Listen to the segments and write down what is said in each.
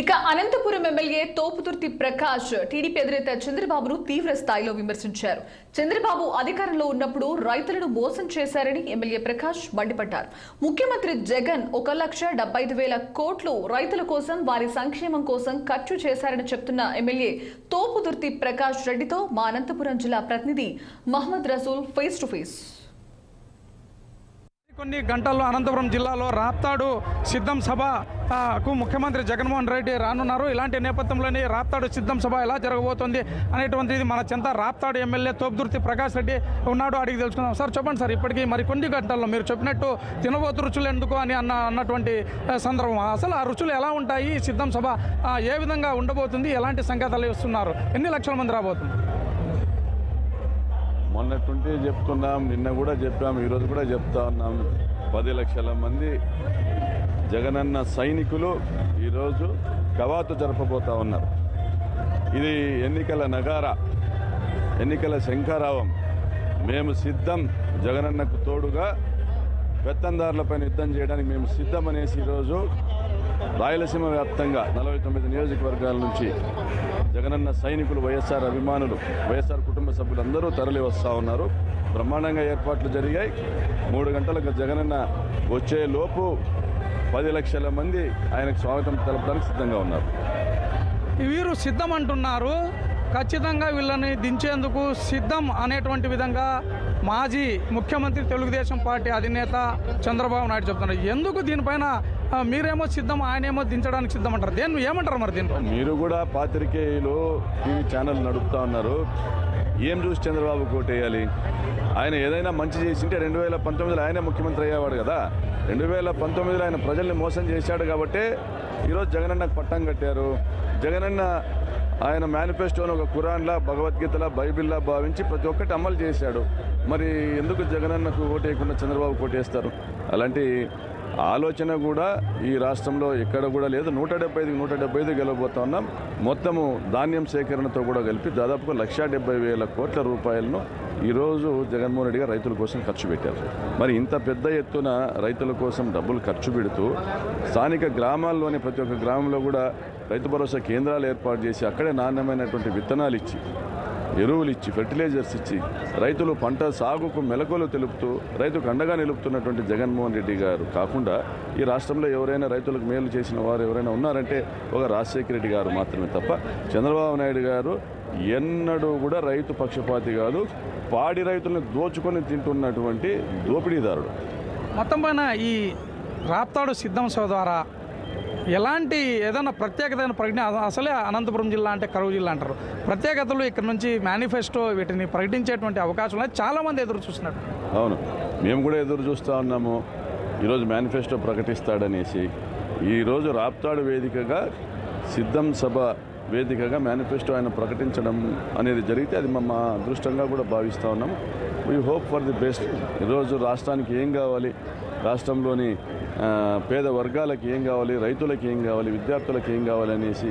ఇక Anantapuram MLA Thopudurthi Prakash TDP అధినేత చంద్రబాబును తీవ్ర స్థాయిలో విమర్శించారు. చంద్రబాబు అధికారంలో ఉన్నప్పుడు రైతులను మోసం చేశారని ఎమ్మెల్యే ప్రకాష్ మండిపడ్డారు. ముఖ్యమంత్రి జగన్ 1,75,000 కోట్లు రైతుల కోసం, వారి సంక్షేమం కోసం ఖర్చు చేశారని చెప్తున్న ఎమ్మెల్యే తోపుదుర్తి ప్రకాష్ రెడ్డితో మా అనంతపురం జిల్లా ప్రతినిధి Mohammed Rasool face to face. కొన్ని గంటల్లో అనంతపురం జిల్లాలో రాప్తాడు సిద్ధం సభకు ముఖ్యమంత్రి జగన్మోహన్ రెడ్డి రానున్నారు. ఇలాంటి నేపథ్యంలోనే రాప్తాడు సిద్ధం సభ ఎలా జరగబోతోంది అనేటువంటిది మన చెంత రాప్తాడు ఎమ్మెల్యే తోపుదుర్తి ప్రకాష్ రెడ్డి ఉన్నాడు, అడిగి తెలుసుకుందాం. సార్ చెప్పండి సార్, ఇప్పటికీ మరి కొన్ని గంటల్లో మీరు చెప్పినట్టు తినబోతు రుచులు ఎందుకు అని అన్నటువంటి సందర్భం, అసలు ఆ రుచులు ఎలా ఉంటాయి, సిద్ధం సభ ఏ విధంగా ఉండబోతుంది, ఎలాంటి సంకేతాలు ఇస్తున్నారు, ఎన్ని లక్షల మంది రాబోతుంది? మొన్నట్టుంటే చెప్తున్నాం, నిన్న కూడా చెప్పాం, ఈరోజు కూడా చెప్తా ఉన్నాం. 10 లక్షల మంది జగనన్న సైనికులు ఈరోజు కవాతు జరపబోతా ఉన్నారు. ఇది ఎన్నికల నగార, ఎన్నికల శంఖారావం. మేము సిద్ధం, జగనన్నకు తోడుగా పెత్తందారులపైన యుద్ధం చేయడానికి మేము సిద్ధం అనేసి ఈరోజు రాయలసీమ వ్యాప్తంగా 49 నియోజకవర్గాల నుంచి జగనన్న సైనికులు, వైఎస్ఆర్ అభిమానులు, వైఎస్ఆర్ కుటుంబ సభ్యులందరూ తరలి వస్తూ ఉన్నారు. బ్రహ్మాండంగా ఏర్పాట్లు జరిగాయి. 3 గంటలకు జగనన్న వచ్చే లోపు 10 లక్షల మంది ఆయనకు స్వాగతం తెలపడానికి సిద్ధంగా ఉన్నారు. వీరు సిద్ధం అంటున్నారు, ఖచ్చితంగా వీళ్ళని దించేందుకు సిద్ధం అనేటువంటి విధంగా మాజీ ముఖ్యమంత్రి తెలుగుదేశం పార్టీ అధినేత చంద్రబాబు నాయుడు చెప్తున్నారు. ఎందుకు దీనిపైన మీరేమో సిద్ధం, ఆయనేమో దించడానికి సిద్ధం అంటారు? దేన్ని ఏమంటారు మరి దీనిపై? మీరు కూడా పాత్రికేయులు టీవీ ఛానల్ నడుపుతా ఉన్నారు. ఏం చూసి చంద్రబాబు కోటేయాలి? ఆయన ఏదైనా మంచి చేసింటే 2019లో ఆయనే ముఖ్యమంత్రి అయ్యేవాడు కదా. 2019లో ఆయన ప్రజల్ని మోసం చేశాడు కాబట్టి ఈరోజు జగనన్నకు పట్టం కట్టారు. జగనన్న ఆయన మేనిఫెస్టోను ఒక ఖురాన్లా, భగవద్గీతలా, బైబిల్లా భావించి ప్రతి ఒక్కటి అమలు చేశాడు. మరి ఎందుకు జగనన్నకు ఓటేయకుండా చంద్రబాబు కోటేస్తారు? అలాంటి ఆలోచన కూడా ఈ రాష్ట్రంలో ఎక్కడ కూడా లేదు. 175 గెలవబోతా ఉన్నాం. మొత్తము ధాన్యం సేకరణతో కూడా కలిపి దాదాపుగా 1,70,000 కోట్ల రూపాయలను ఈరోజు జగన్మోహన్ రెడ్డి గారు రైతుల కోసం ఖర్చు పెట్టారు. మరి ఇంత పెద్ద ఎత్తున రైతుల కోసం డబ్బులు ఖర్చు పెడుతూ స్థానిక గ్రామాల్లోని ప్రతి ఒక్క గ్రామంలో కూడా రైతు భరోసా కేంద్రాలు ఏర్పాటు చేసి అక్కడే నాణ్యమైనటువంటి విత్తనాలు ఇచ్చి, ఎరువులు ఇచ్చి, ఫెర్టిలైజర్స్ ఇచ్చి రైతులు పంట సాగుకు మెలకువలు తెలుపుతూ రైతుకు అండగా నిలుపుతున్నటువంటి జగన్మోహన్ రెడ్డి గారు కాకుండా ఈ రాష్ట్రంలో ఎవరైనా రైతులకు మేలు చేసిన వారు ఎవరైనా ఉన్నారంటే ఒక రాజశేఖర రెడ్డి గారు మాత్రమే తప్ప చంద్రబాబు నాయుడు గారు ఎన్నడూ కూడా రైతు పక్షపాతి కాదు. పాడి రైతులను దోచుకొని తింటున్నటువంటి దోపిడీదారుడు. మొత్తం పైన ఈ రాప్తాడు సిద్ధం సభ ద్వారా ఎలాంటి ఏదైనా ప్రత్యేకతమైన ప్రకటన, అసలే అనంతపురం జిల్లా అంటే కరువు జిల్లా అంటారు, ప్రత్యేకతలు ఇక్కడ నుంచి మేనిఫెస్టో వీటిని ప్రకటించేటువంటి అవకాశం అనేది చాలామంది ఎదురు చూస్తున్నారు. అవును, మేము కూడా ఎదురు చూస్తూ ఉన్నాము. ఈరోజు మేనిఫెస్టో ప్రకటిస్తాడనేసి ఈరోజు రాప్తాడు వేదికగా, సిద్ధం సభ వేదికగా మేనిఫెస్టో ఆయన ప్రకటించడం అనేది జరిగితే అది మా అదృష్టంగా కూడా భావిస్తూ ఉన్నాము. We hope for the best. ఈరోజు రాష్ట్రానికి ఏం కావాలి, రాష్ట్రంలోని పేద వర్గాలకు ఏం కావాలి, రైతులకు ఏం కావాలి, విద్యార్థులకు ఏం కావాలి అనేసి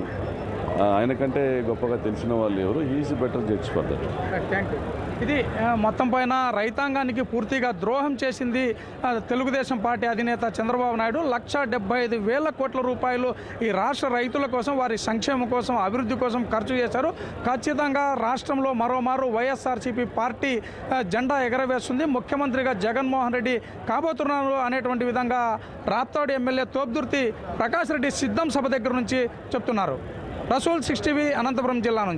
ఆయనకంటే గొప్పగా తెలిసిన వాళ్ళు ఎవరు. Is better judge for that. Thank you. ఇది మొత్తం పైన రైతాంగానికి పూర్తిగా ద్రోహం చేసింది తెలుగుదేశం పార్టీ అధినేత చంద్రబాబు నాయుడు. 1,75,000 కోట్ల రూపాయలు ఈ రాష్ట్ర రైతుల కోసం, వారి సంక్షేమం కోసం, అభివృద్ధి కోసం ఖర్చు చేశారు. ఖచ్చితంగా రాష్ట్రంలో మరోమారు వైఎస్ఆర్సీపీ పార్టీ జెండా ఎగరవేస్తుంది. ముఖ్యమంత్రిగా జగన్మోహన్ రెడ్డి కాబోతున్నారు అనేటువంటి విధంగా రాప్తాడు ఎమ్మెల్యే తోపుదుర్తి ప్రకాష్ రెడ్డి సిద్ధం సభ దగ్గర నుంచి చెప్తున్నారు. రసూల్ 6 టీవీ అనంతపురం జిల్లా నుంచి.